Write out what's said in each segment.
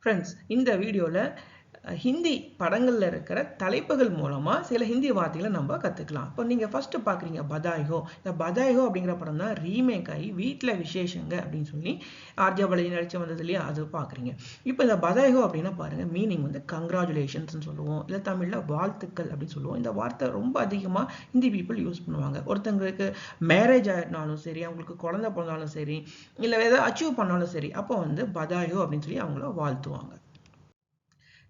Friends, இந்த வீடியோவில் ஹிந்தி படங்களில் இருக்கிற தலைப்புகள் மூலமாக சில ஹிந்தி வார்த்தைகளை நம்ம கற்றுக்கலாம். இப்போ நீங்கள் ஃபஸ்ட்டு பார்க்குறீங்க பதாய்ஹோ. இந்த பதாய்ஹோ அப்படிங்கிற படம் தான் ரீமேக் ஆகி வீட்டில் விசேஷங்க அப்படின்னு சொல்லி ஆர்ஜா பாலாஜி நடிச்சு வந்தது இல்லையா, அது பார்க்குறீங்க. இப்போ இந்த பதாய்ஹோ அப்படின்னா பாருங்கள், மீனிங் வந்து கங்க்ராச்சுலேஷன்ஸ்னு சொல்லுவோம், இல்லை தமிழில் வாழ்த்துக்கள் அப்படின்னு சொல்லுவோம். இந்த வார்த்தை ரொம்ப அதிகமாக ஹிந்தி பீப்புள் யூஸ் பண்ணுவாங்க. ஒருத்தங்களுக்கு மேரேஜ் ஆகினாலும் சரி, அவங்களுக்கு குழந்தை பிறந்தாலும் சரி, இல்லை ஏதாவது அச்சீவ் பண்ணாலும் சரி, அப்போ வந்து பதாய்ஹோ அப்படின்னு சொல்லி அவங்கள வாழ்த்துவாங்க.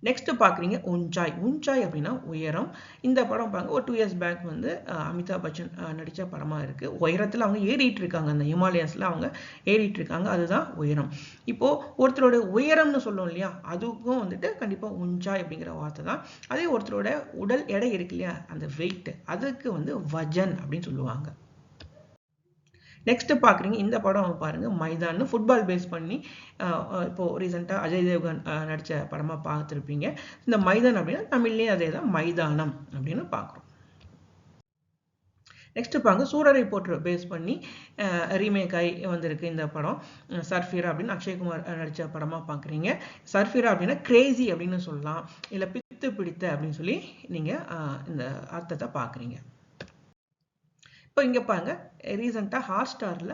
நெக்ஸ்ட் பார்க்குறீங்க உஞ்சாய். உஞ்சாய் அப்படின்னா உயரம். இந்த படம் பாருங்க, ஒரு 2 years பேக் வந்து அமிதாப் பச்சன் நடித்த படமாக இருக்குது. உயரத்தில் அவங்க ஏறிட்டு இருக்காங்க, அந்த ஹிமாலயஸில் அவங்க ஏறிட்டு இருக்காங்க, அதுதான் உயரம். இப்போது ஒருத்தரோட உயரம்னு சொல்லுவோம் இல்லையா, அதுக்கும் வந்துட்டு கண்டிப்பாக உஞ்சாய் அப்படிங்கிற வார்த்தை தான். அதே ஒருத்தரோட உடல் எடை இருக்கு இல்லையா, அந்த வெயிட், அதுக்கு வந்து வஜன் அப்படின்னு சொல்லுவாங்க. நெக்ஸ்ட் பார்க்குறீங்க, இந்த படம் பாருங்கள் மைதான். ஃபுட்பால் பேஸ் பண்ணி இப்போது ரீசெண்டாக அஜய் தேவ்கன் நடித்த படமாக பார்த்துருப்பீங்க. இந்த மைதான் அப்படின்னா தமிழ்லேயே அதே தான் மைதானம் அப்படின்னு பார்க்குறோம். நெக்ஸ்ட் பாருங்க, சூரரை போற்று பேஸ் பண்ணி ரீமேக் ஆகி வந்திருக்கு இந்த படம். சர்ஃபிரா அப்படின்னு அக்ஷய்குமார் நடித்த படமாக பார்க்குறீங்க. சர்ஃபிரா அப்படின்னா கிரேசி அப்படின்னு சொல்லலாம், இல்லை பித்து பிடித்த அப்படின்னு சொல்லி நீங்கள் இந்த அர்த்தத்தை பார்க்குறீங்க. இப்போ இங்கே பாருங்க, ரீசெண்டாக ஹாட் ஸ்டாரில்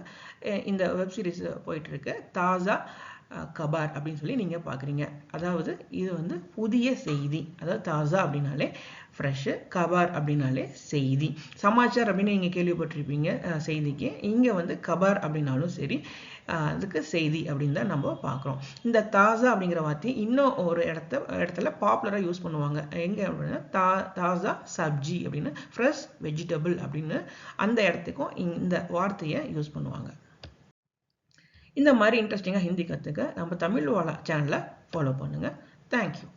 இந்த வெப் சீரிஸ் போயிட்டுருக்கு, தாசா கபார் அப்படின்னு சொல்லி நீங்கள் பார்க்குறீங்க. அதாவது இது வந்து புதிய செய்தி. அதாவது தாசா அப்படின்னாலே ஃப்ரெஷ்ஷு, கபார் அப்படின்னாலே செய்தி, சமாச்சார் அப்படின்னு நீங்கள் கேள்விப்பட்டிருப்பீங்க செய்திக்கு. இங்கே வந்து கபார் அப்படின்னாலும் சரி, அதுக்கு செய்தி அப்படின்னு தான் நம்ம பார்க்குறோம். இந்த தாசா அப்படிங்கிற வார்த்தை இன்னும் ஒரு இடத்துல பாப்புலராக யூஸ் பண்ணுவாங்க. எங்கே அப்படின்னா தாசா சப்ஜி அப்படின்னு, ஃப்ரெஷ் வெஜிடபிள் அப்படின்னு அந்த இடத்துக்கும் இந்த வார்த்தையை யூஸ் பண்ணுவாங்க. இந்த மாதிரி இன்ட்ரெஸ்டிங்காக ஹிந்தி கற்றுக்க நம்ம தமிழ் வாலா சேனலை ஃபாலோ பண்ணுங்கள். தேங்க்யூ.